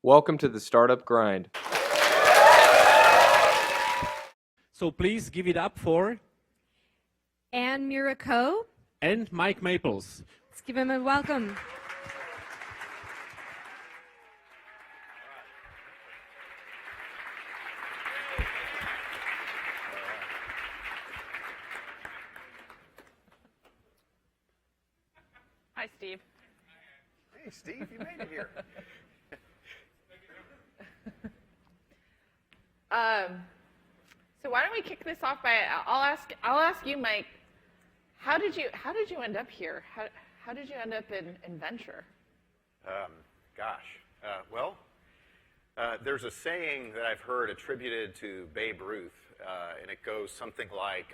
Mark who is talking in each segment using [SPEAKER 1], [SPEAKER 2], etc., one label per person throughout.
[SPEAKER 1] Welcome to the Startup Grind.
[SPEAKER 2] So please give it up for
[SPEAKER 3] and Miura-Ko
[SPEAKER 2] and Mike Maples.
[SPEAKER 3] Let's give him a welcome.
[SPEAKER 4] Hi, Steve.
[SPEAKER 5] Hey, Steve, you made it here.
[SPEAKER 4] So why don't we kick this off by I'll ask you, Mike. How did you end up here? How did you end up in venture?
[SPEAKER 5] There's a saying that I've heard attributed to Babe Ruth, and it goes something like,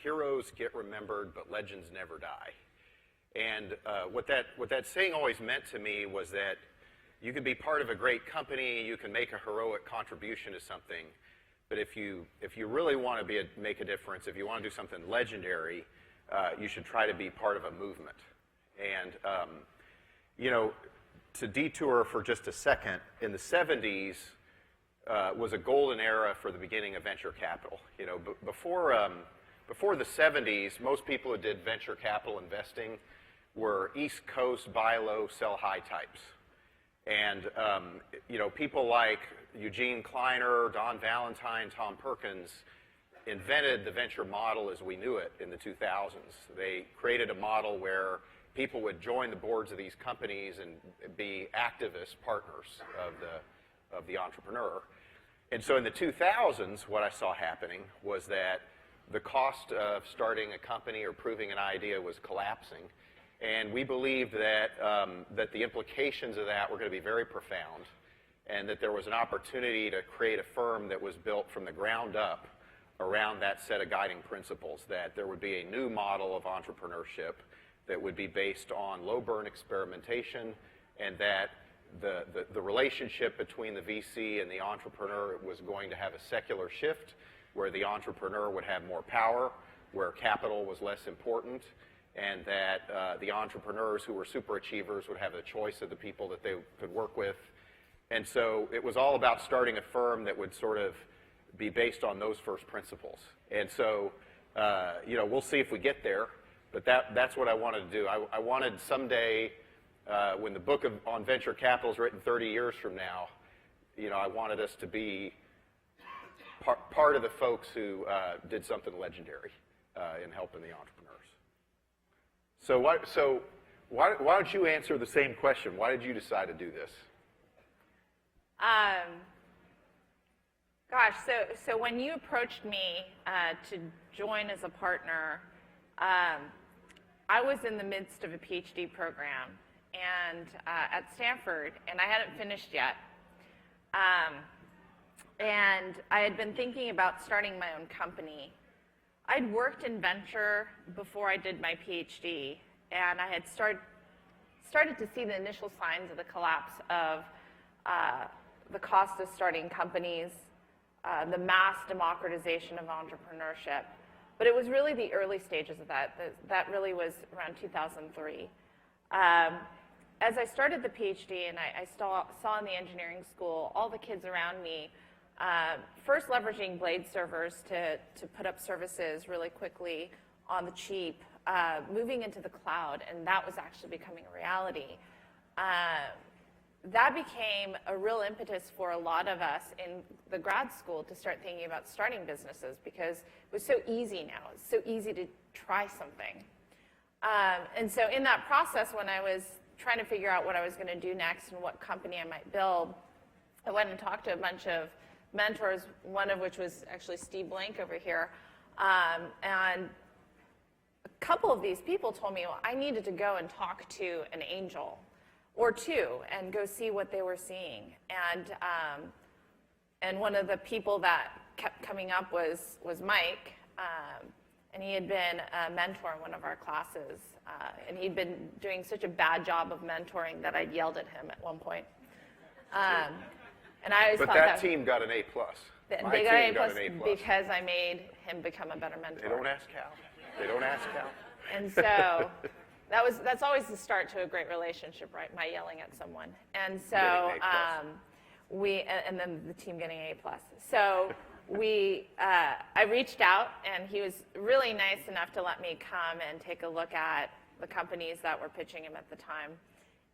[SPEAKER 5] "Heroes get remembered, but legends never die." And what that saying always meant to me was that you can be part of a great company, you can make a heroic contribution to something, but if you really want to make a difference, if you want to do something legendary, you should try to be part of a movement. And to detour for just a second, in the 70s was a golden era for the beginning of venture capital. Before the 70s, most people who did venture capital investing were East Coast buy low, sell high types. And people like Eugene Kleiner, Don Valentine, Tom Perkins invented the venture model as we knew it in the 2000s. They created a model where people would join the boards of these companies and be activist partners of the entrepreneur. And so in the 2000s, what I saw happening was that the cost of starting a company or proving an idea was collapsing. And we believed that, that the implications of that were going to be very profound, and that there was an opportunity to create a firm that was built from the ground up around that set of guiding principles, that there would be a new model of entrepreneurship that would be based on low-burn experimentation, and that the relationship between the VC and the entrepreneur was going to have a secular shift, where the entrepreneur would have more power, where capital was less important, and that the entrepreneurs who were super achievers would have a choice of the people that they could work with. And so it was all about starting a firm that would sort of be based on those first principles. And so, we'll see if we get there, but that's what I wanted to do. I wanted someday, when the book on venture capital is written 30 years from now, I wanted us to be part of the folks who did something legendary in helping the entrepreneurs. So why don't you answer the same question? Why did you decide to do this?
[SPEAKER 4] So when you approached me to join as a partner, I was in the midst of a PhD program and at Stanford, and I hadn't finished yet. And I had been thinking about starting my own company. I'd worked in venture before I did my PhD, and I had started to see the initial signs of the collapse of the cost of starting companies, the mass democratization of entrepreneurship. But it was really the early stages of that. That really was around 2003. As I started the PhD and I saw in the engineering school all the kids around me first leveraging blade servers to put up services really quickly on the cheap, moving into the cloud, and that was actually becoming a reality. That became a real impetus for a lot of us in the grad school to start thinking about starting businesses, because it was so easy now. It's so easy to try something. And so in that process, when I was trying to figure out what I was going to do next and what company I might build, I went and talked to a bunch of mentors, one of which was actually Steve Blank over here. And a couple of these people told me, well, I needed to go and talk to an angel or two and go see what they were seeing. And one of the people that kept coming up was Mike, and he had been a mentor in one of our classes. And he'd been doing such a bad job of mentoring that I'd yelled at him at one point. And I always
[SPEAKER 5] But
[SPEAKER 4] thought
[SPEAKER 5] that team got an A+.
[SPEAKER 4] They got an A+ because I made him become a better mentor.
[SPEAKER 5] They don't ask how. They don't ask how.
[SPEAKER 4] And so that's always the start to a great relationship, right? My yelling at someone. And so and then the team getting A+. So I reached out, and he was really nice enough to let me come and take a look at the companies that were pitching him at the time.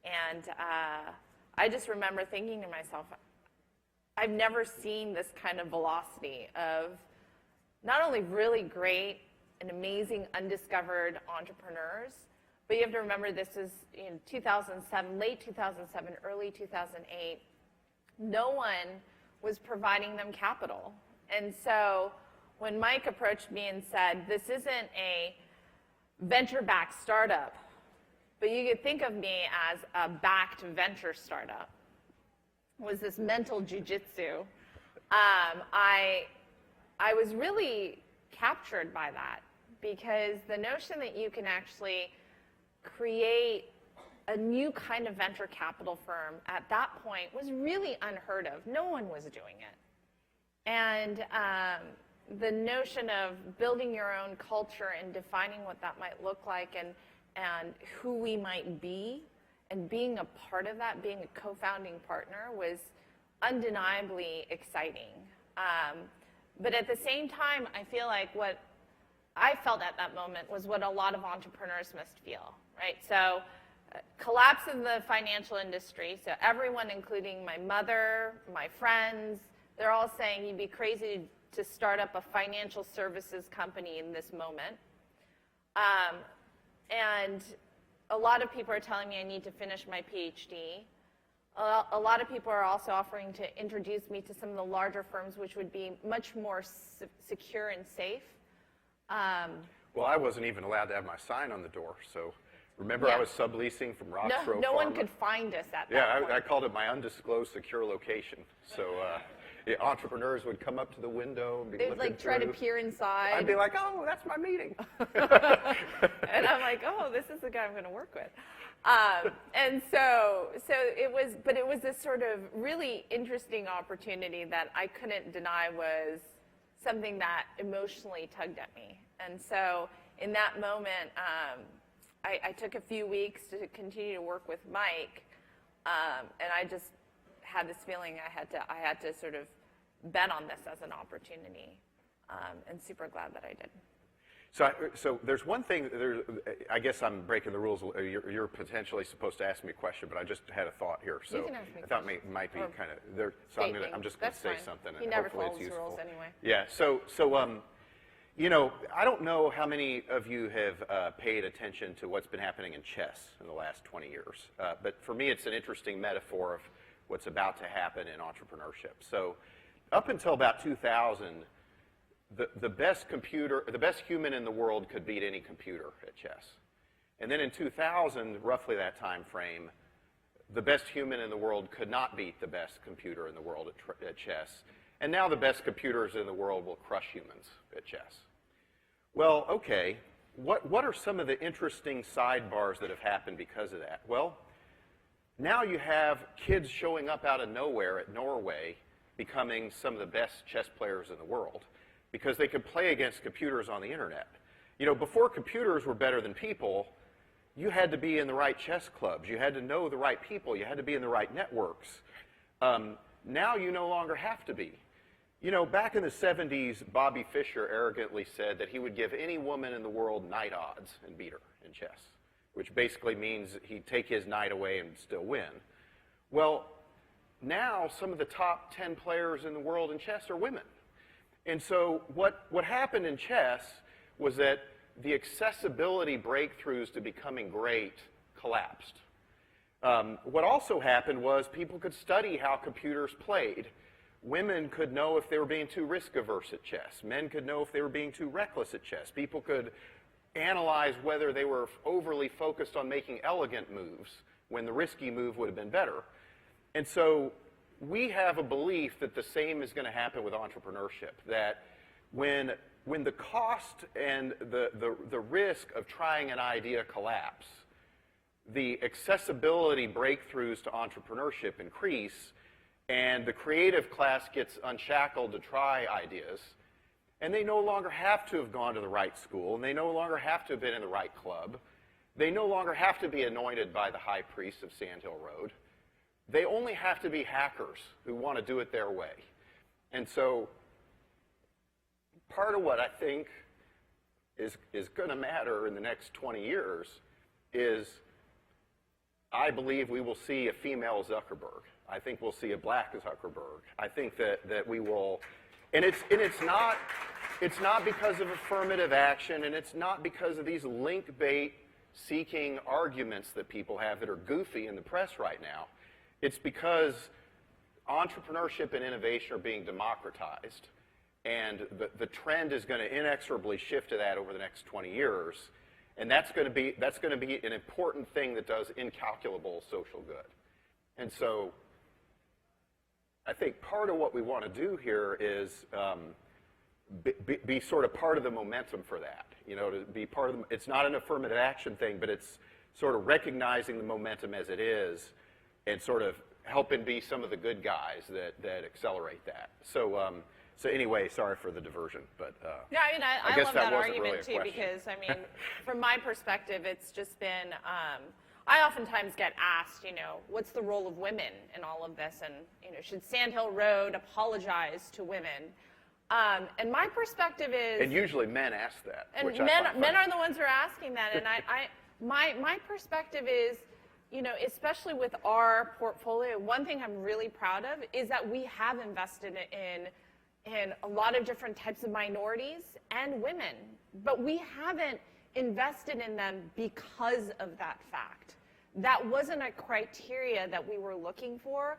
[SPEAKER 4] And I just remember thinking to myself, I've never seen this kind of velocity of not only really great and amazing undiscovered entrepreneurs, but you have to remember this is in 2007, late 2007, early 2008. No one was providing them capital. And so when Mike approached me and said, this isn't a venture-backed startup, but you could think of me as a backed venture startup, was this mental jujitsu. I was really captured by that, because the notion that you can actually create a new kind of venture capital firm at that point was really unheard of. No one was doing it. And the notion of building your own culture and defining what that might look like and who we might be, and being a part of that, being a co-founding partner, was undeniably exciting. But at the same time, I feel like what I felt at that moment was what a lot of entrepreneurs must feel, right? So collapse of the financial industry, so everyone, including my mother, my friends, they're all saying you'd be crazy to start up a financial services company in this moment. And a lot of people are telling me I need to finish my PhD. A lot of people are also offering to introduce me to some of the larger firms, which would be much more secure and safe.
[SPEAKER 5] Well, I wasn't even allowed to have my sign on the door, so remember, I was subleasing from Roxrow
[SPEAKER 4] No one
[SPEAKER 5] Pharma?
[SPEAKER 4] could find us at that point.
[SPEAKER 5] Yeah, I called it my undisclosed secure location. So entrepreneurs would come up to the window and be
[SPEAKER 4] They'd
[SPEAKER 5] looking
[SPEAKER 4] like try to
[SPEAKER 5] through.
[SPEAKER 4] peer inside.
[SPEAKER 5] I'd be like, oh, that's my meeting.
[SPEAKER 4] And I'm like, oh, this is the guy I'm going to work with. And so it was this sort of really interesting opportunity that I couldn't deny was something that emotionally tugged at me. And so in that moment, I took a few weeks to continue to work with Mike, and I just had this feeling I had to sort of bet on this as an opportunity, and super glad that I did.
[SPEAKER 5] So there's one thing, I guess I'm breaking the rules. You're potentially supposed to ask me a question, but I just had a thought here. So
[SPEAKER 4] You can ask me
[SPEAKER 5] I thought might be kind of there. So I'm just going to say something,
[SPEAKER 4] He
[SPEAKER 5] and
[SPEAKER 4] never
[SPEAKER 5] hopefully
[SPEAKER 4] follows
[SPEAKER 5] it's
[SPEAKER 4] the
[SPEAKER 5] useful.
[SPEAKER 4] rules anyway.
[SPEAKER 5] Yeah. So I don't know how many of you have paid attention to what's been happening in chess in the last 20 years. But for me, it's an interesting metaphor of what's about to happen in entrepreneurship. So up until about 2000, the best human in the world could beat any computer at chess. And then in 2000, roughly that time frame, the best human in the world could not beat the best computer in the world at chess. And now the best computers in the world will crush humans at chess. Well, okay, what are some of the interesting sidebars that have happened because of that? Well, now you have kids showing up out of nowhere at Norway becoming some of the best chess players in the world because they could play against computers on the internet. Before computers were better than people, you had to be in the right chess clubs. You had to know the right people. You had to be in the right networks. Now you no longer have to be. Back in the 70s, Bobby Fischer arrogantly said that he would give any woman in the world knight odds and beat her in chess, which basically means he'd take his knight away and still win. Well, now some of the top 10 players in the world in chess are women. And so what happened in chess was that the accessibility breakthroughs to becoming great collapsed. What also happened was people could study how computers played. Women could know if they were being too risk-averse at chess. Men could know if they were being too reckless at chess. People could analyze whether they were overly focused on making elegant moves when the risky move would have been better. And so we have a belief that the same is going to happen with entrepreneurship, that when the cost and the risk of trying an idea collapse, the accessibility breakthroughs to entrepreneurship increase, and the creative class gets unshackled to try ideas, and they no longer have to have gone to the right school, and they no longer have to have been in the right club. They no longer have to be anointed by the high priest of Sand Hill Road. They only have to be hackers who want to do it their way. And so part of what I think is going to matter in the next 20 years is I believe we will see a female Zuckerberg. I think we'll see a black Zuckerberg. I think that we will, and it's not because of affirmative action, and it's not because of these link bait seeking arguments that people have that are goofy in the press right now. It's because entrepreneurship and innovation are being democratized, and the trend is going to inexorably shift to that over the next 20 years, and that's going to be an important thing that does incalculable social good. And so I think part of what we want to do here is be sort of part of the momentum for that. You know, to be part of the, it's not an affirmative action thing, but it's sort of recognizing the momentum as it is and sort of helping be some of the good guys that accelerate that. So, so anyway, sorry for the diversion, but
[SPEAKER 4] yeah, I mean, I
[SPEAKER 5] guess
[SPEAKER 4] love
[SPEAKER 5] that
[SPEAKER 4] that
[SPEAKER 5] wasn't
[SPEAKER 4] argument
[SPEAKER 5] really a
[SPEAKER 4] too,
[SPEAKER 5] question.
[SPEAKER 4] because I mean, from my perspective, it's just been. I oftentimes get asked, you know, what's the role of women in all of this, and you know, should Sand Hill Road apologize to women? And my perspective is,
[SPEAKER 5] and usually men ask that,
[SPEAKER 4] and
[SPEAKER 5] which
[SPEAKER 4] men are the ones who are asking that, and my perspective is, you know, especially with our portfolio, one thing I'm really proud of is that we have invested in a lot of different types of minorities and women, but we haven't invested in them because of that fact. That wasn't a criteria that we were looking for.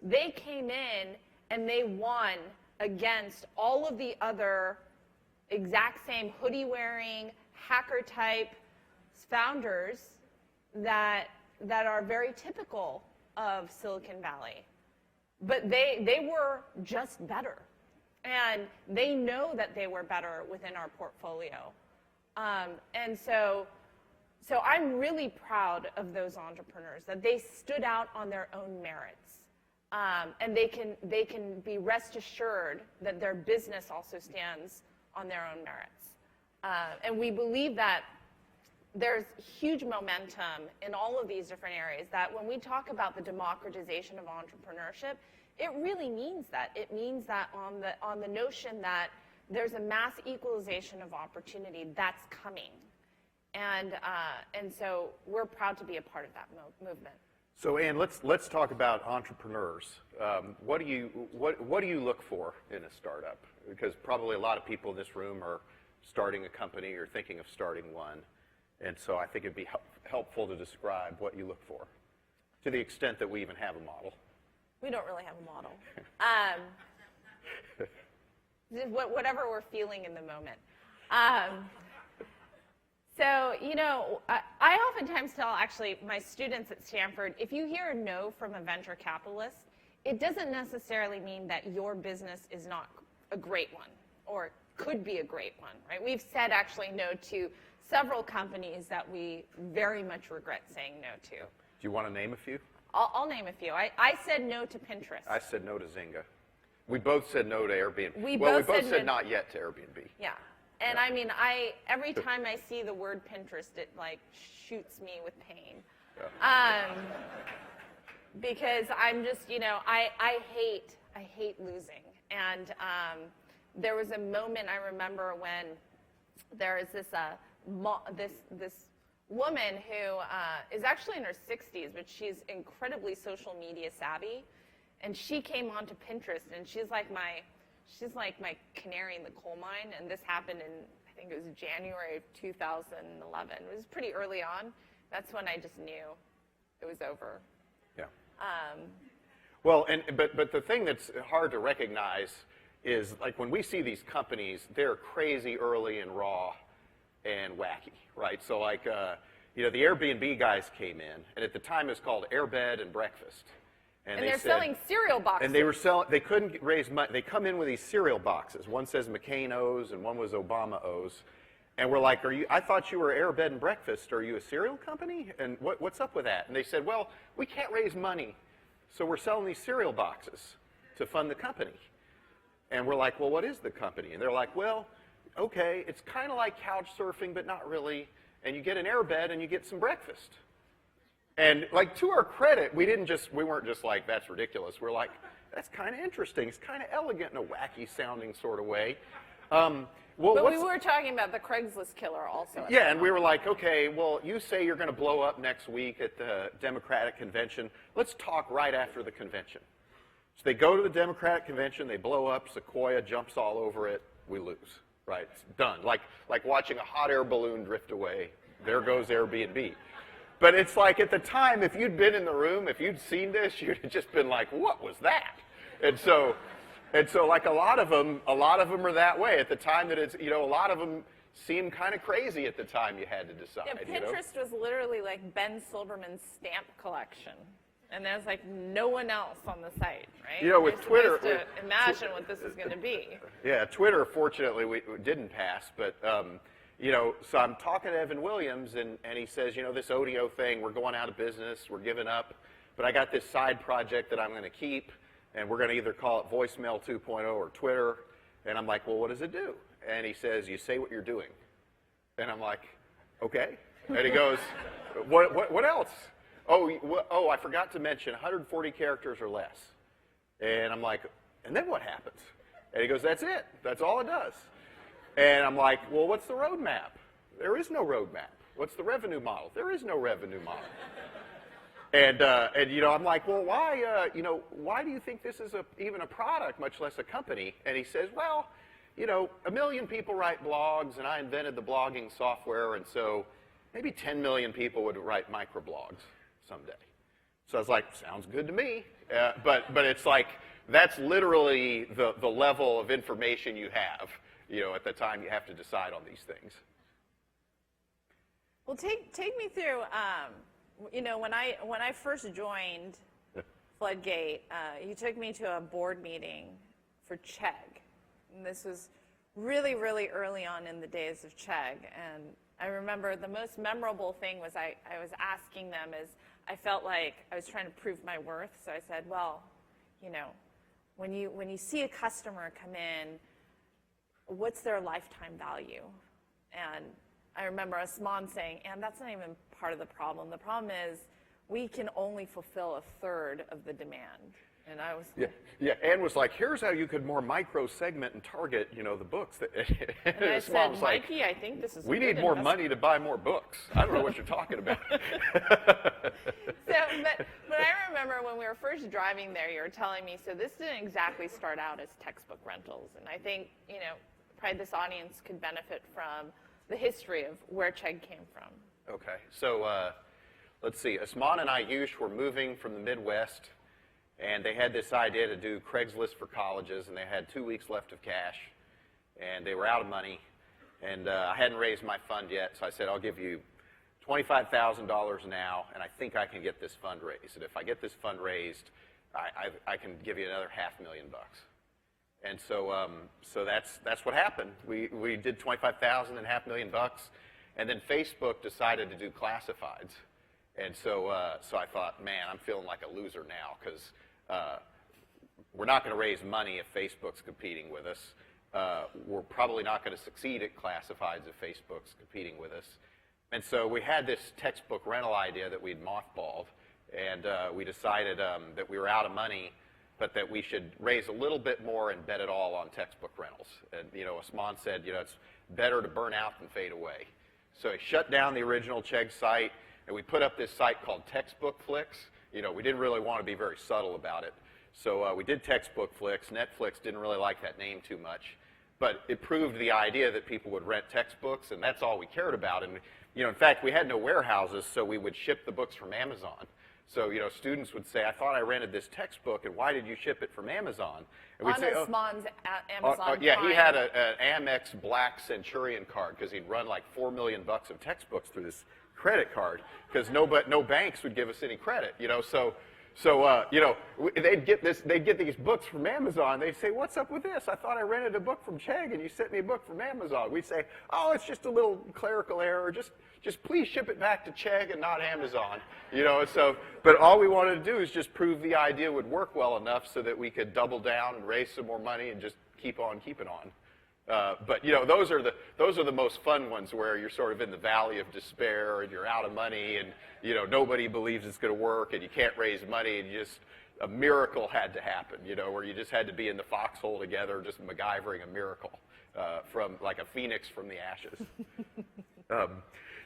[SPEAKER 4] They came in and they won against all of the other exact same hoodie-wearing, hacker-type founders that are very typical of Silicon Valley. But they were just better. And they know that they were better within our portfolio. And so I'm really proud of those entrepreneurs, that they stood out on their own merits. And they can be rest assured that their business also stands on their own merits. And we believe that there's huge momentum in all of these different areas, that when we talk about the democratization of entrepreneurship, it really means that. It means that on the notion that there's a mass equalization of opportunity that's coming. And so we're proud to be a part of that movement.
[SPEAKER 5] So, Ann, let's talk about entrepreneurs. What do you look for in a startup? Because probably a lot of people in this room are starting a company or thinking of starting one, and so I think it'd be helpful to describe what you look for, to the extent that we even have a model.
[SPEAKER 4] We don't really have a model. Whatever we're feeling in the moment. So, you know, I oftentimes tell, actually, my students at Stanford, if you hear a no from a venture capitalist, it doesn't necessarily mean that your business is not a great one or could be a great one, right? We've said, actually, no to several companies that we very much regret saying no to.
[SPEAKER 5] Do you want to name a few?
[SPEAKER 4] I'll name a few. I said no to Pinterest.
[SPEAKER 5] I said no to Zynga. We both said no to Airbnb.
[SPEAKER 4] We
[SPEAKER 5] both
[SPEAKER 4] said
[SPEAKER 5] said
[SPEAKER 4] no.
[SPEAKER 5] Not yet to Airbnb.
[SPEAKER 4] Yeah. And I mean, every time I see the word Pinterest, it like shoots me with pain. Yeah. Because I'm just, you know, I hate losing. And there was a moment I remember when there is this woman who is actually in her 60s, but she's incredibly social media savvy. And she came onto Pinterest, and she's like my canary in the coal mine. And this happened in, I think it was January of 2011. It was pretty early on. That's when I just knew it was over.
[SPEAKER 5] Yeah. Well, but the thing that's hard to recognize is, like, when we see these companies, they're crazy early and raw and wacky, right? So, like, you know, the Airbnb guys came in, and at the time it was called Airbed and Breakfast.
[SPEAKER 4] And they're selling cereal boxes.
[SPEAKER 5] And they were selling, they couldn't raise money. They come in with these cereal boxes. One says McCain O's and one was Obama O's. And we're like, I thought you were Airbed and Breakfast. Are you a cereal company? And what's up with that? And they said, well, we can't raise money, so we're selling these cereal boxes to fund the company. And we're like, well, what is the company? And they're like, well, okay, it's kind of like couch surfing, but not really. and you get an airbed, and you get some breakfast. And like, to our credit, we weren't just like, that's ridiculous. We're like, that's kind of interesting. It's kind of elegant in a wacky sounding sort of way. Well,
[SPEAKER 4] but we were talking about the Craigslist killer also.
[SPEAKER 5] Yeah, and we were like, okay, well, you say you're going to blow up next week at the Democratic Convention. Let's talk right after the convention. So they go to the Democratic Convention, they blow up, Sequoia jumps all over it, we lose, right? It's done. Like watching a hot air balloon drift away. There goes Airbnb. But it's like, at the time, if you'd been in the room, if you'd seen this, you'd have just been like, what was that? And so like, a lot of them are that way. At the time that it's, a lot of them seem kind of crazy at the time you had to decide.
[SPEAKER 4] Yeah, Pinterest was literally like Ben Silverman's stamp collection. And there's like no one else on the site, right?
[SPEAKER 5] With Twitter,
[SPEAKER 4] to imagine what this is going to be.
[SPEAKER 5] Yeah, Twitter, fortunately, we didn't pass, but so I'm talking to Evan Williams, and he says, this audio thing, we're going out of business, we're giving up, but I got this side project that I'm going to keep, and we're going to either call it Voicemail 2.0 or Twitter. And I'm like, well, what does it do? And he says, you say what you're doing. And I'm like, okay. And he goes, what else? Oh, I forgot to mention 140 characters or less. And I'm like, and then what happens? And he goes, that's it. That's all it does. And I'm like, well, what's the roadmap? There is no roadmap. What's the revenue model? There is no revenue model. And I'm like, well, why do you think this is even a product, much less a company? And he says, well, 1 million people write blogs, and I invented the blogging software, and so maybe 10 million people would write microblogs someday. So I was like, sounds good to me. But it's like, that's literally the level of information you have, at the time you have to decide on these things.
[SPEAKER 4] Well, take me through, when I first joined FLOODGATE, you took me to a board meeting for Chegg. And this was really, really early on in the days of Chegg. And I remember the most memorable thing was I was asking them is, I felt like I was trying to prove my worth. So I said, well, when you see a customer come in, what's their lifetime value? And I remember Usman saying, and that's not even part of the problem. The problem is we can only fulfill a third of the demand. And I was
[SPEAKER 5] yeah. Ann was like, here's how you could more micro segment and target, the books.
[SPEAKER 4] And I said, Mikey, I think this is.
[SPEAKER 5] We need more money to buy more books. I don't know what you're talking about.
[SPEAKER 4] But I remember when we were first driving there, you were telling me, so this didn't exactly start out as textbook rentals, and I think probably this audience could benefit from the history of where Chegg came from.
[SPEAKER 5] Okay, so let's see. Usman and Ayush were moving from the Midwest. And they had this idea to do Craigslist for colleges, and they had 2 weeks left of cash, and they were out of money, and I hadn't raised my fund yet, so I said, I'll give you $25,000 now, and I think I can get this fund raised. And if I get this fund raised, I can give you another $500,000. And so that's what happened. We did $25,000 and $500,000, and then Facebook decided to do classifieds. And so I thought, man, I'm feeling like a loser now, because we're not going to raise money if Facebook's competing with us. We're probably not going to succeed at classifieds if Facebook's competing with us. And so we had this textbook rental idea that we'd mothballed, and we decided that we were out of money, but that we should raise a little bit more and bet it all on textbook rentals. And Usman said, it's better to burn out than fade away. So he shut down the original Chegg site, and we put up this site called Textbook Flicks. We didn't really want to be very subtle about it. So we did Textbook Flicks. Netflix didn't really like that name too much. But it proved the idea that people would rent textbooks, and that's all we cared about. And, in fact, we had no warehouses, so we would ship the books from Amazon. So, students would say, I thought I rented this textbook, and why did you ship it from Amazon? And we'd say,
[SPEAKER 4] Usman's Amazon
[SPEAKER 5] yeah, he had an Amex Black Centurion card, because he'd run like $4 million of textbooks through this credit card, because no banks would give us any credit, So they'd get these books from Amazon. They'd say, what's up with this? I thought I rented a book from Chegg, and you sent me a book from Amazon. We'd say, oh, it's just a little clerical error. Just please ship it back to Chegg and not Amazon. But all we wanted to do is just prove the idea would work well enough so that we could double down and raise some more money and just keep on keeping on. But you know, those are the most fun ones where you're sort of in the valley of despair and you're out of money and you know nobody believes it's going to work and you can't raise money and a miracle had to happen. You know, where you just had to be in the foxhole together, just MacGyvering a miracle from like a phoenix from the ashes.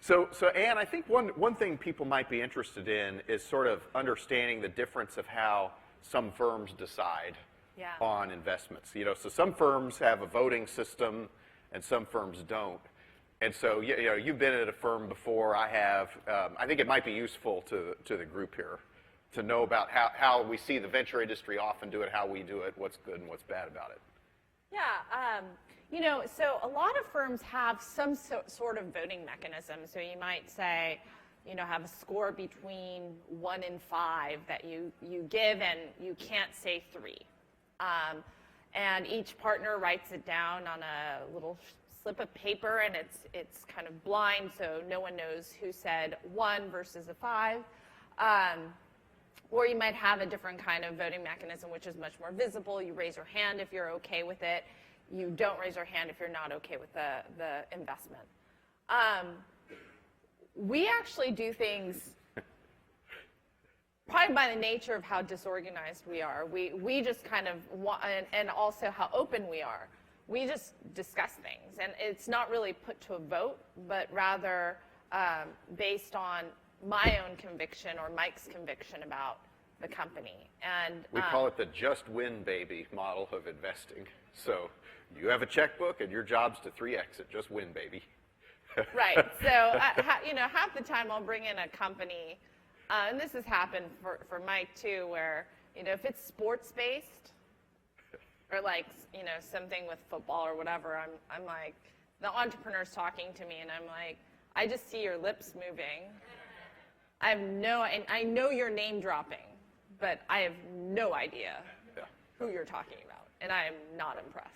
[SPEAKER 5] So Anne, I think one thing people might be interested in is sort of understanding the difference of how some firms decide on investments. You know, so some firms have a voting system and some firms don't. And so, you know, you've been at a firm before, I have. I think it might be useful to the group here to know about how we see the venture industry often do it, how we do it, what's good and what's bad about it.
[SPEAKER 4] Yeah, you know, so a lot of firms have some sort of voting mechanism. So you might say, you know, have a score between 1 and 5 that you give, and you can't say 3. And each partner writes it down on a little slip of paper, and it's kind of blind, so no one knows who said 1 versus a 5. Or you might have a different kind of voting mechanism, which is much more visible. You raise your hand if you're okay with it. You don't raise your hand if you're not okay with the investment. We actually do things, probably by the nature of how disorganized we are. We just kind of, and also how open we are. We just discuss things, and it's not really put to a vote, but rather based on my own conviction or Mike's conviction about the company. And
[SPEAKER 5] we call it the just win baby model of investing. So you have a checkbook and your job's to 3x it, just win baby.
[SPEAKER 4] Right. So you know, half the time I'll bring in a company, and this has happened for Mike too, where you know if it's sports based or like you know something with football or whatever, I'm like the entrepreneur's talking to me and I'm like, I just see your lips moving. And I know you're name dropping, but I have no idea who you're talking about, and I am not impressed.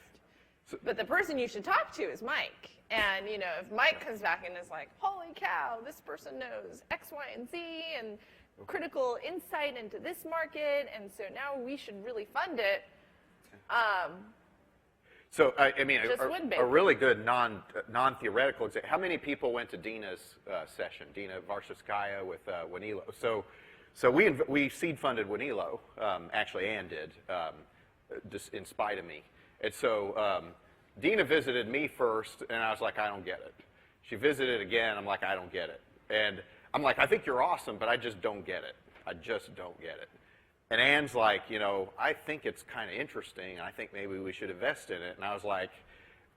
[SPEAKER 4] But the person you should talk to is Mike. And you know, if Mike comes back and is like, holy cow, this person knows X, Y, and Z, and critical insight into this market, and so now we should really fund it.
[SPEAKER 5] So, I mean, a really good non-theoretical example. How many people went to Dina's session, Dina Varshevskaya with Wanelo? So we seed funded Wanelo, actually Ann did, just in spite of me. And so Dina visited me first, and I was like, I don't get it. She visited again, I'm like, I don't get it. And I'm like, I think you're awesome, but I just don't get it. I just don't get it. And Ann's like, you know, I think it's kind of interesting, and I think maybe we should invest in it. And I was like,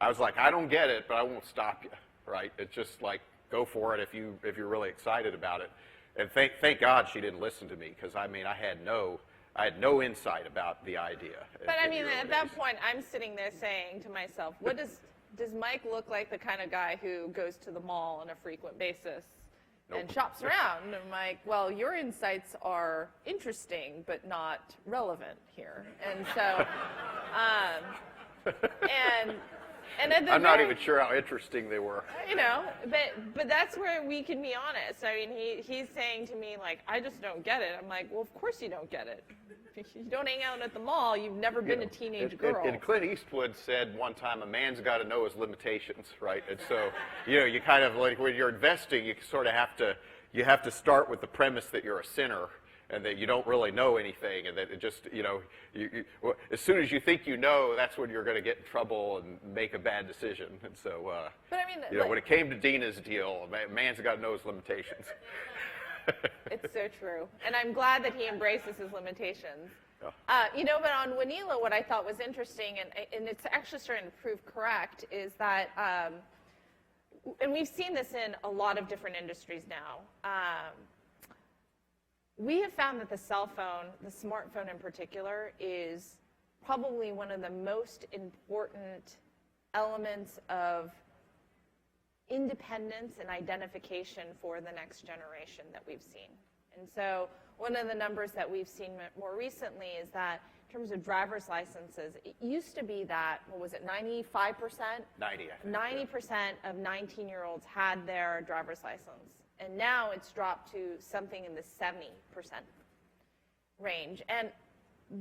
[SPEAKER 5] I don't get it, but I won't stop you, right? It's just like, go for it if you're really excited about it. And thank God she didn't listen to me, because I mean, I had no insight about the idea.
[SPEAKER 4] But I mean, at that point, I'm sitting there saying to myself, what does Mike look like the kind of guy who goes to the mall on a frequent basis? And shops around. And I'm like, well, your insights are interesting, but not relevant here. And so, and at the
[SPEAKER 5] I'm not even sure how interesting they were.
[SPEAKER 4] You know, but that's where we can be honest. I mean, he's saying to me, like, I just don't get it. I'm like, well, of course you don't get it. If you don't hang out at the mall, you've never been a teenage girl.
[SPEAKER 5] And Clint Eastwood said one time, a man's got to know his limitations, right? And so, you know, you kind of, like, when you're investing, you sort of have to start with the premise that you're a sinner and that you don't really know anything, and that it just, you know, as soon as you think you know, that's when you're going to get in trouble and make a bad decision. And so,
[SPEAKER 4] but I mean,
[SPEAKER 5] you know, when it came to Dina's deal, a man's got to know his limitations.
[SPEAKER 4] It's so true. And I'm glad that he embraces his limitations. You know, but on Wanelo, what I thought was interesting, and it's actually starting to prove correct, is that, and we've seen this in a lot of different industries now, we have found that the cell phone, the smartphone in particular, is probably one of the most important elements of independence and identification for the next generation that we've seen. And so one of the numbers that we've seen more recently is that in terms of driver's licenses, it used to be that, what was it, 95%?
[SPEAKER 5] 90, I think.
[SPEAKER 4] 90% of 19-year-olds had their driver's license. And now it's dropped to something in the 70% range. And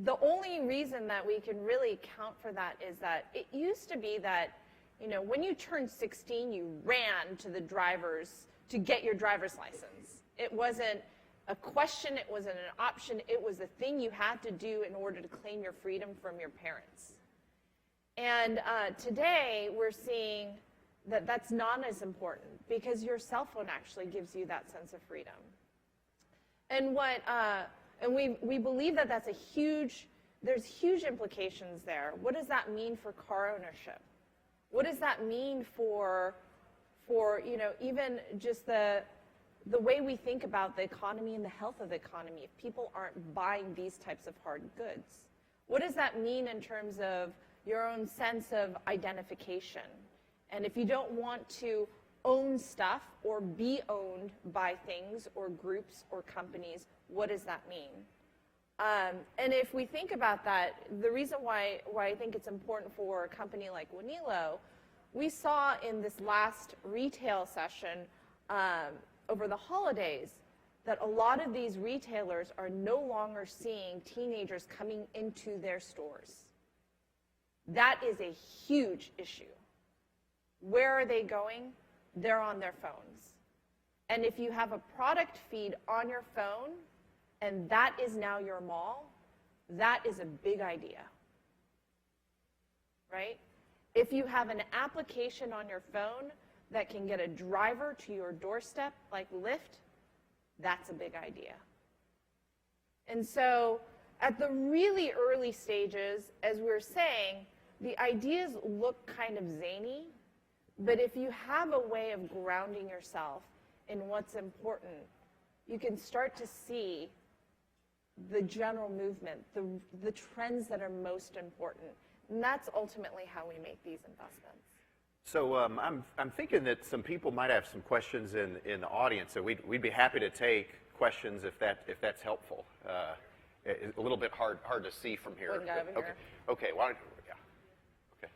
[SPEAKER 4] the only reason that we can really count for that is that it used to be that You know, when you turned 16, you ran to the driver's to get your driver's license. It wasn't a question, it wasn't an option, it was a thing you had to do in order to claim your freedom from your parents. And today, we're seeing that that's not as important because your cell phone actually gives you that sense of freedom. And we believe that that's there's huge implications there. What does that mean for car ownership? What does that mean for you know, even just the way we think about the economy and the health of the economy if people aren't buying these types of hard goods? What does that mean in terms of your own sense of identification? And if you don't want to own stuff or be owned by things or groups or companies, what does that mean? And if we think about that, the reason why I think it's important for a company like Wanelo, we saw in this last retail session over the holidays that a lot of these retailers are no longer seeing teenagers coming into their stores. That is a huge issue. Where are they going? They're on their phones. And if you have a product feed on your phone, and that is now your mall, that is a big idea, right? If you have an application on your phone that can get a driver to your doorstep, like Lyft, that's a big idea. And so at the really early stages, as we were saying, the ideas look kind of zany, but if you have a way of grounding yourself in what's important, you can start to see the general movement, the trends that are most important. And that's ultimately how we make these investments.
[SPEAKER 5] So I'm thinking that some people might have some questions in the audience, so we'd be happy to take questions if that's helpful. It's a little bit hard to see from here.
[SPEAKER 4] One guy over here.
[SPEAKER 5] Okay. Why don't Okay.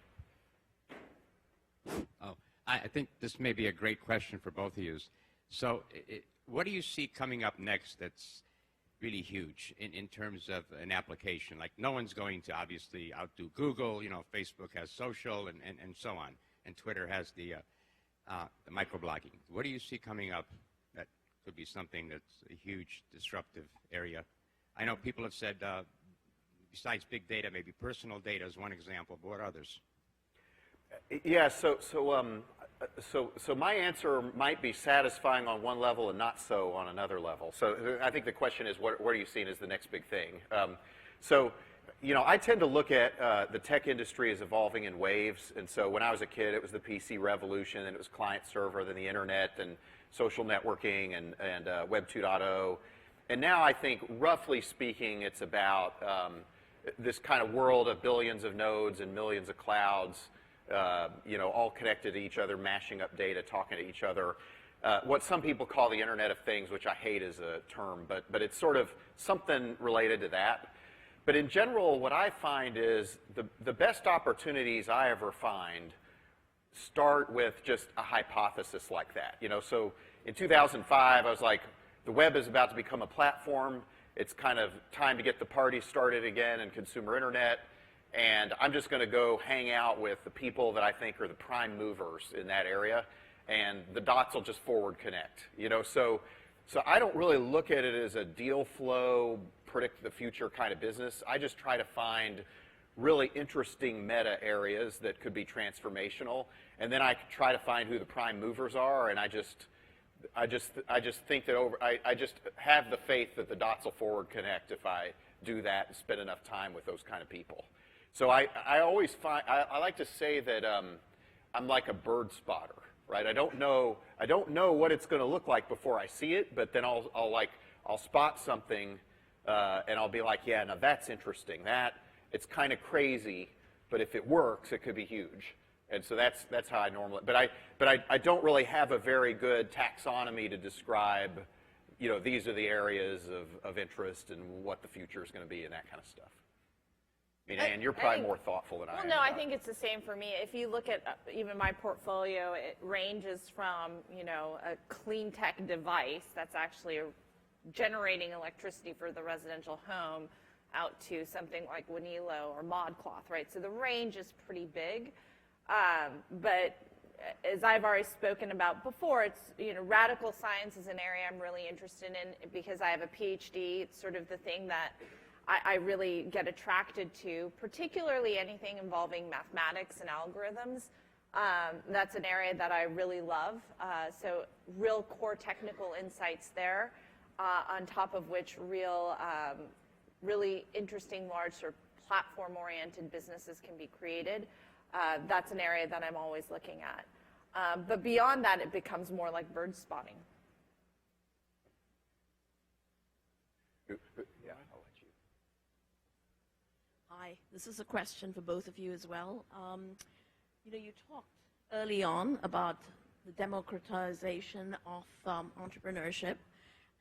[SPEAKER 6] Oh, I think this may be a great question for both of you. So what do you see coming up next that's really huge in terms of an application? Like, no one's going to obviously outdo Google. You know, Facebook has social and so on, and Twitter has the microblogging. What do you see coming up that could be something that's a huge disruptive area? I know people have said, besides big data, maybe personal data is one example, but what others?
[SPEAKER 5] Yeah, so my answer might be satisfying on one level and not so on another level. So I think the question is, what are you seeing as the next big thing? So, you know, I tend to look at the tech industry as evolving in waves. And so when I was a kid, it was the PC revolution, and it was client-server, then the internet, and social networking, and Web 2.0. And now I think, roughly speaking, it's about this kind of world of billions of nodes and millions of clouds, you know, all connected to each other, mashing up data, talking to each other. What some people call the Internet of Things, which I hate as a term, but it's sort of something related to that. But in general, what I find is the best opportunities I ever find start with just a hypothesis like that. You know, so in 2005, I was like, the web is about to become a platform. It's kind of time to get the party started again in consumer internet. And I'm just going to go hang out with the people that I think are the prime movers in that area, and the dots will just forward connect. You know, so I don't really look at it as a deal flow, predict the future kind of business. I just try to find really interesting meta areas that could be transformational, and then I try to find who the prime movers are, and I just think that I just have the faith that the dots will forward connect if I do that and spend enough time with those kind of people. So I always find, I like to say that I'm like a bird spotter, right? I don't know what it's going to look like before I see it, but then I'll spot something and I'll be like, yeah, now that's interesting. It's kind of crazy, but if it works, it could be huge. And so that's how I normally. But I don't really have a very good taxonomy to describe, you know, these are the areas of interest and what the future is going to be and that kind of stuff. I mean, Ann, you're probably more thoughtful than I am.
[SPEAKER 4] Well, no, I think it's the same for me. If you look at even my portfolio, it ranges from, you know, a clean tech device that's actually generating electricity for the residential home out to something like Wanelo or Modcloth, right? So the range is pretty big. But as I've already spoken about before, it's, radical science is an area I'm really interested in because I have a PhD. It's sort of the thing that I really get attracted to, particularly anything involving mathematics and algorithms. That's an area that I really love. So real core technical insights there, on top of which really interesting, large, sort of platform-oriented businesses can be created. That's an area that I'm always looking at. But beyond that, it becomes more like bird spotting.
[SPEAKER 5] Yeah, I'll let you.
[SPEAKER 7] Hi, this is a question for both of you as well. You talked early on about the democratization of entrepreneurship,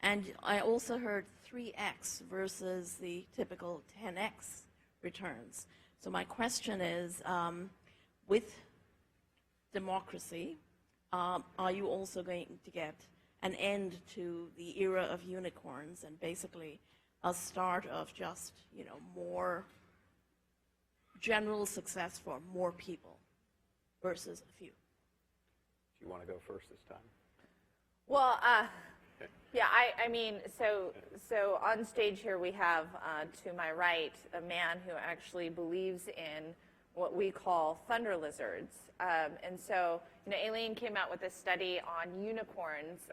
[SPEAKER 7] and I also heard 3x versus the typical 10x returns. So my question is, with democracy, are you also going to get an end to the era of unicorns and basically a start of just, more general success for more people versus a few?
[SPEAKER 5] Do you want to go first this time?
[SPEAKER 4] Well, yeah, I mean, so on stage here we have, to my right, a man who actually believes in what we call thunder lizards. And so, Aileen came out with a study on unicorns.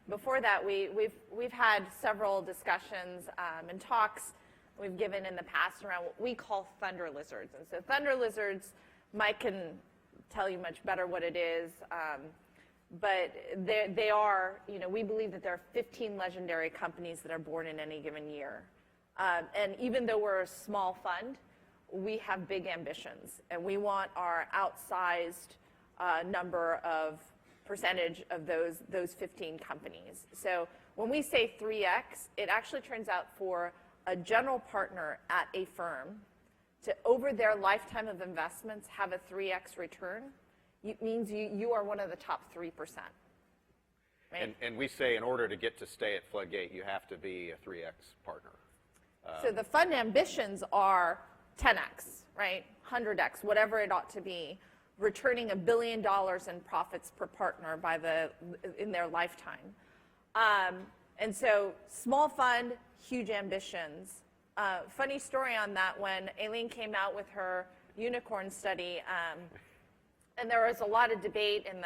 [SPEAKER 4] Before that, we've had several discussions and talks we've given in the past around what we call thunder lizards. And so thunder lizards, Mike can tell you much better what it is. But they are, we believe that there are 15 legendary companies that are born in any given year. And even though we're a small fund, we have big ambitions. And we want our outsized percentage of those 15 companies. So when we say 3x, it actually turns out for a general partner at a firm to, over their lifetime of investments, have a 3x return. It means you are one of the top 3%. Right?
[SPEAKER 5] And we say in order to get to stay at Floodgate, you have to be a 3x partner.
[SPEAKER 4] So the fund ambitions are 10x, right? 100x, whatever it ought to be, returning $1 billion in profits per partner in their lifetime. And so small fund, huge ambitions. Funny story on that, when Aileen came out with her unicorn study, and there was a lot of debate in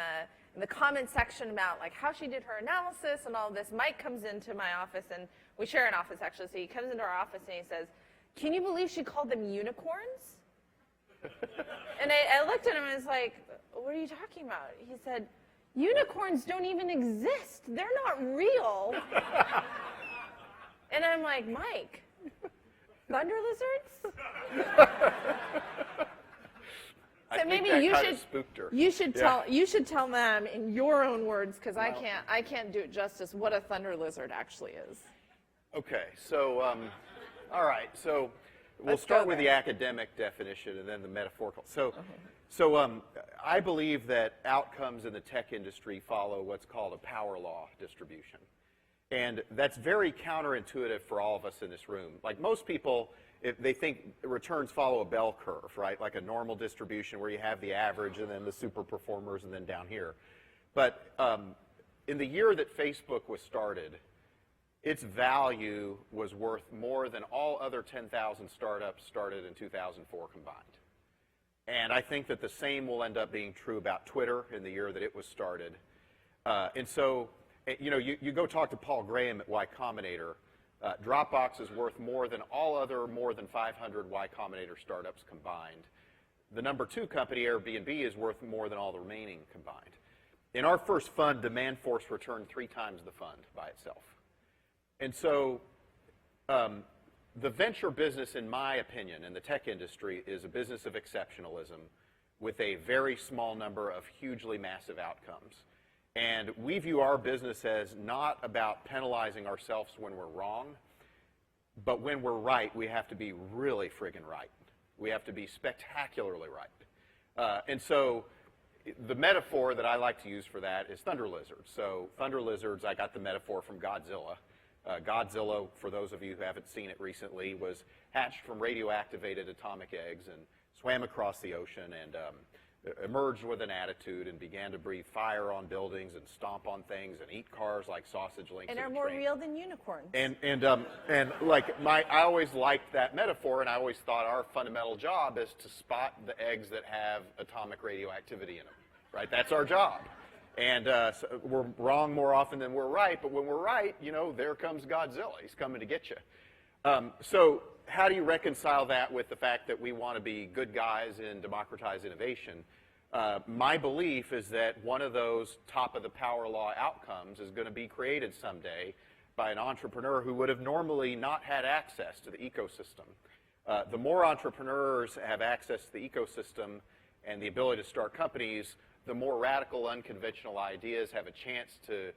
[SPEAKER 4] the comment section about like how she did her analysis and all this. Mike comes into my office, and we share an office actually, so he comes into our office and he says, "Can you believe she called them unicorns?" And I looked at him and was like, "What are you talking about?" He said, "Unicorns don't even exist. They're not real." And I'm like, "Mike, thunder lizards?" So maybe you should tell them in your own words, because I can't do it justice, what a thunder lizard actually is.
[SPEAKER 5] Okay, so all right, so we'll start with the academic definition and then the metaphorical. So I believe that outcomes in the tech industry follow what's called a power law distribution. And that's very counterintuitive for all of us in this room. Like most people, they think returns follow a bell curve, right? Like a normal distribution where you have the average and then the super performers and then down here. But in the year that Facebook was started, its value was worth more than all other 10,000 startups started in 2004 combined. And I think that the same will end up being true about Twitter in the year that it was started. And so, you go talk to Paul Graham at Y Combinator. Dropbox is worth more than all other more than 500 Y Combinator startups combined. The number 2 company, Airbnb, is worth more than all the remaining combined. In our first fund, Demand Force returned 3 times the fund by itself. And so the venture business, in my opinion, in the tech industry, is a business of exceptionalism with a very small number of hugely massive outcomes. And we view our business as not about penalizing ourselves when we're wrong, but when we're right, we have to be really friggin' right. We have to be spectacularly right. And so the metaphor that I like to use for that is thunder lizards. So thunder lizards, I got the metaphor from Godzilla. Godzilla, for those of you who haven't seen it recently, was hatched from radioactivated atomic eggs and swam across the ocean and emerged with an attitude and began to breathe fire on buildings and stomp on things and eat cars like sausage links.
[SPEAKER 4] And
[SPEAKER 5] in
[SPEAKER 4] are
[SPEAKER 5] a
[SPEAKER 4] more
[SPEAKER 5] train.
[SPEAKER 4] real than unicorns.
[SPEAKER 5] And like I always liked that metaphor, and I always thought our fundamental job is to spot the eggs that have atomic radioactivity in them, right? That's our job. And so we're wrong more often than we're right, but when we're right, you know, there comes Godzilla. He's coming to get you. So how do you reconcile that with the fact that we want to be good guys and democratize innovation? My belief is that one of those top of the Powerlaw outcomes is going to be created someday by an entrepreneur who would have normally not had access to the ecosystem. The more entrepreneurs have access to the ecosystem and the ability to start companies, the more radical, unconventional ideas have a chance to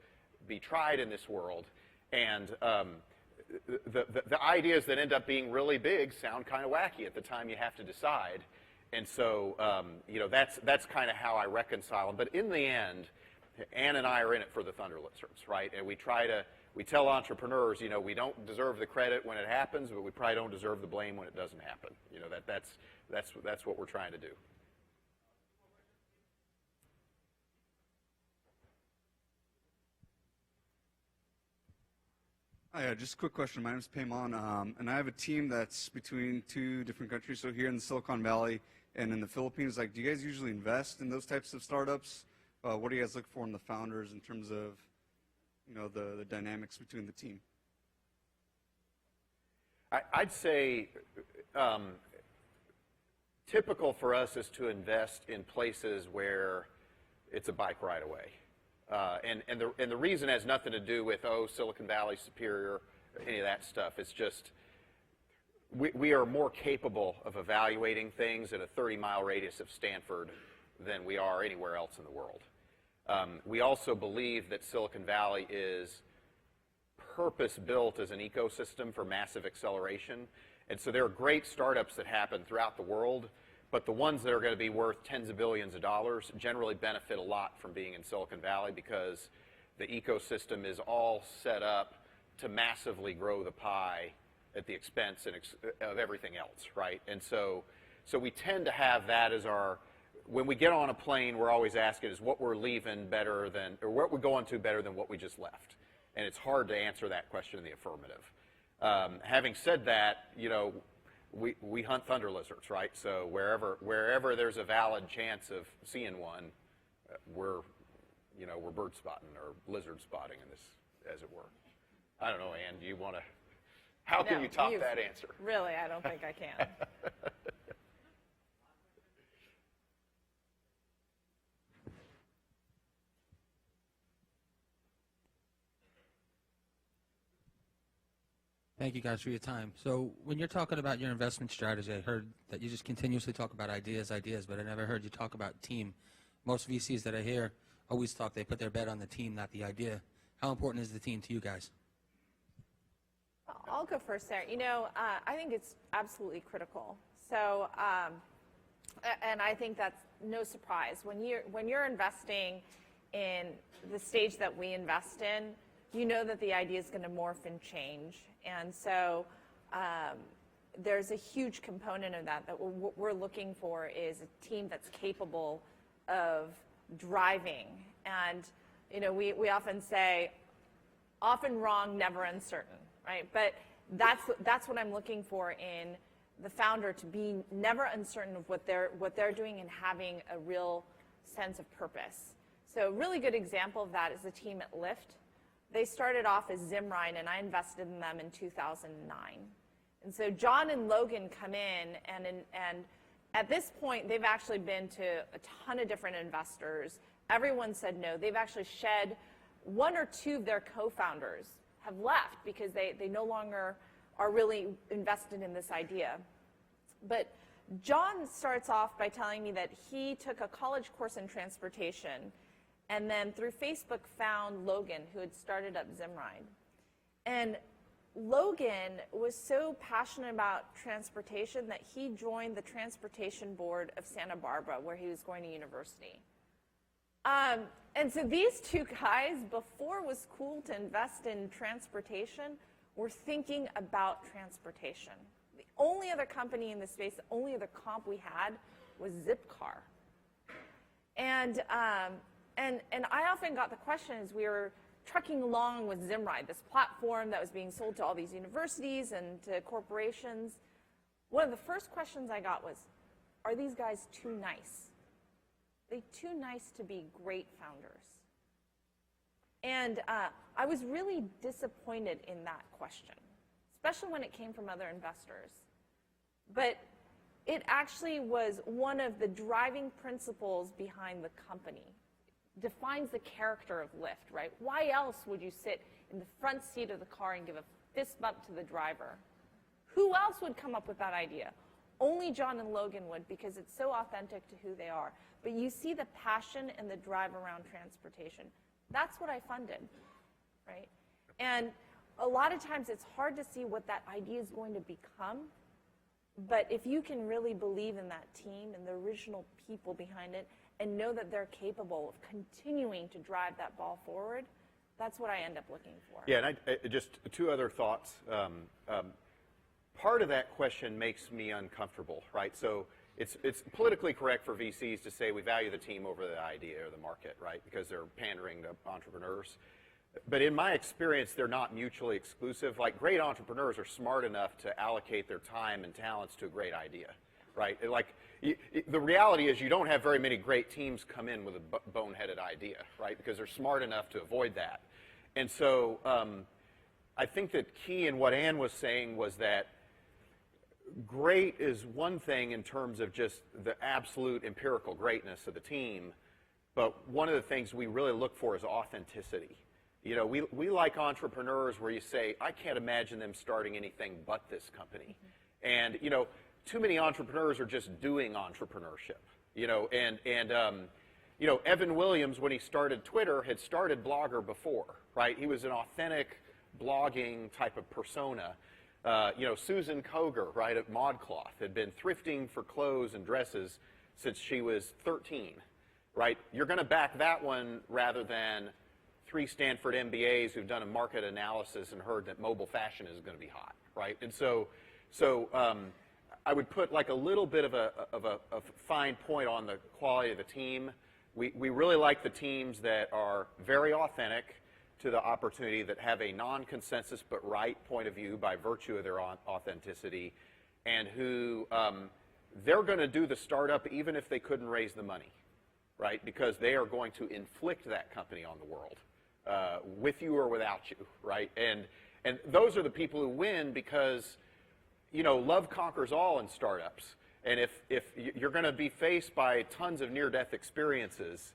[SPEAKER 5] be tried in this world. And the ideas that end up being really big sound kind of wacky at the time you have to decide. And so, you know, that's kind of how I reconcile them. But in the end, Ann and I are in it for the Thunder Lizards, right? And we tell entrepreneurs, you know, we don't deserve the credit when it happens, but we probably don't deserve the blame when it doesn't happen. You know, that's what we're trying to do.
[SPEAKER 8] Hi, just a quick question. My name is Payman, and I have a team that's between two different countries. So here in the Silicon Valley and in the Philippines, like, do you guys usually invest in those types of startups? What do you guys look for in the founders in terms of, you know, the dynamics between the team?
[SPEAKER 5] I'd say typical for us is to invest in places where it's a bike ride away. And the reason has nothing to do with, oh, Silicon Valley superior, any of that stuff. It's just we are more capable of evaluating things at a 30-mile radius of Stanford than we are anywhere else in the world. We also believe that Silicon Valley is purpose-built as an ecosystem for massive acceleration. And so there are great startups that happen throughout the world, but the ones that are going to be worth tens of billions of dollars generally benefit a lot from being in Silicon Valley because the ecosystem is all set up to massively grow the pie at the expense of everything else, right? And so we tend to have that as our, when we get on a plane, we're always asking is what we're leaving better than, or what we're going to better than what we just left. And it's hard to answer that question in the affirmative. Having said that, you know, we hunt thunder lizards, right? So wherever there's a valid chance of seeing one, we're bird spotting or lizard spotting in this, as it were. I don't know, Ann, do you want to, how can you top that answer?
[SPEAKER 4] Really, I don't think I can.
[SPEAKER 9] Thank you guys for your time. So when you're talking about your investment strategy, I heard that you just continuously talk about ideas, but I never heard you talk about team. Most VCs that I hear always talk they put their bet on the team, not the idea. How important is the team to you guys?
[SPEAKER 4] I'll go first there. You know, I think it's absolutely critical. So, and I think that's no surprise. When you're investing in the stage that we invest in, you know that the idea is going to morph and change. And so there's a huge component of that what we're looking for is a team that's capable of driving. And, you know, we often say, often wrong, never uncertain, right? But that's what I'm looking for in the founder, to be never uncertain of what they're doing and having a real sense of purpose. So a really good example of that is the team at Lyft. They started off as Zimride, and I invested in them in 2009. And so John and Logan come in, and at this point, they've actually been to a ton of different investors. Everyone said no. They've actually shed one or two of their co-founders have left because they no longer are really invested in this idea. But John starts off by telling me that he took a college course in transportation and then through Facebook found Logan, who had started up Zimride. And Logan was so passionate about transportation that he joined the transportation board of Santa Barbara, where he was going to university. And so these two guys, before it was cool to invest in transportation, were thinking about transportation. The only other company in the space, the only other comp we had was Zipcar. And I often got the question as we were trucking along with Zimride, this platform that was being sold to all these universities and to corporations. One of the first questions I got was, are these guys too nice? Are they too nice to be great founders? And I was really disappointed in that question, especially when it came from other investors. But it actually was one of the driving principles behind the company. Defines the character of Lyft, right? Why else would you sit in the front seat of the car and give a fist bump to the driver? Who else would come up with that idea? Only John and Logan would, because it's so authentic to who they are. But you see the passion and the drive around transportation. That's what I funded, right? And a lot of times it's hard to see what that idea is going to become. But if you can really believe in that team and the original people behind it and know that they're capable of continuing to drive that ball forward, that's what I end up looking for.
[SPEAKER 5] Yeah, and just two other thoughts. Part of that question makes me uncomfortable, right? So it's politically correct for VCs to say we value the team over the idea or the market, right? Because they're pandering to entrepreneurs. But in my experience, they're not mutually exclusive. Like, great entrepreneurs are smart enough to allocate their time and talents to a great idea, right? Like, the reality is you don't have very many great teams come in with a boneheaded idea, right? Because they're smart enough to avoid that. And so I think that key in what Ann was saying was that great is one thing in terms of just the absolute empirical greatness of the team, but one of the things we really look for is authenticity. You know, we like entrepreneurs where you say, I can't imagine them starting anything but this company. And, you know, too many entrepreneurs are just doing entrepreneurship, you know, and you know, Evan Williams, when he started Twitter, had started Blogger before, right? He was an authentic blogging type of persona. You know, Susan Koger, right, at Modcloth, had been thrifting for clothes and dresses since she was 13, right? You're going to back that one rather than 3 Stanford MBAs who've done a market analysis and heard that mobile fashion is going to be hot, right? And so I would put like a little bit of a fine point on the quality of the team. We really like the teams that are very authentic to the opportunity, that have a non-consensus but right point of view by virtue of their authenticity, and who they're going to do the startup even if they couldn't raise the money, right? Because they are going to inflict that company on the world. With you or without you, right? And those are the people who win because, you know, love conquers all in startups. And if you're going to be faced by tons of near-death experiences,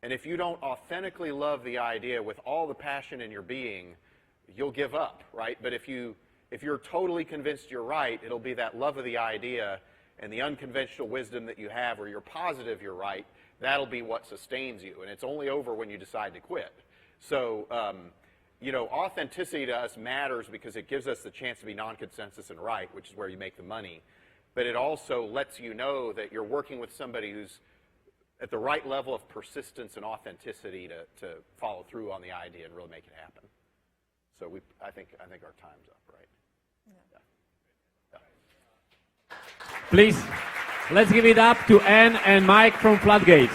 [SPEAKER 5] and if you don't authentically love the idea with all the passion in your being, you'll give up, right? But if you're totally convinced you're right, it'll be that love of the idea and the unconventional wisdom that you have, where you're positive you're right, that'll be what sustains you. And it's only over when you decide to quit. So, you know, authenticity to us matters because it gives us the chance to be non-consensus and right, which is where you make the money. But it also lets you know that you're working with somebody who's at the right level of persistence and authenticity to follow through on the idea and really make it happen. So I think our time's up, right? Yeah.
[SPEAKER 2] Please, let's give it up to Ann and Mike from FLOODGATE.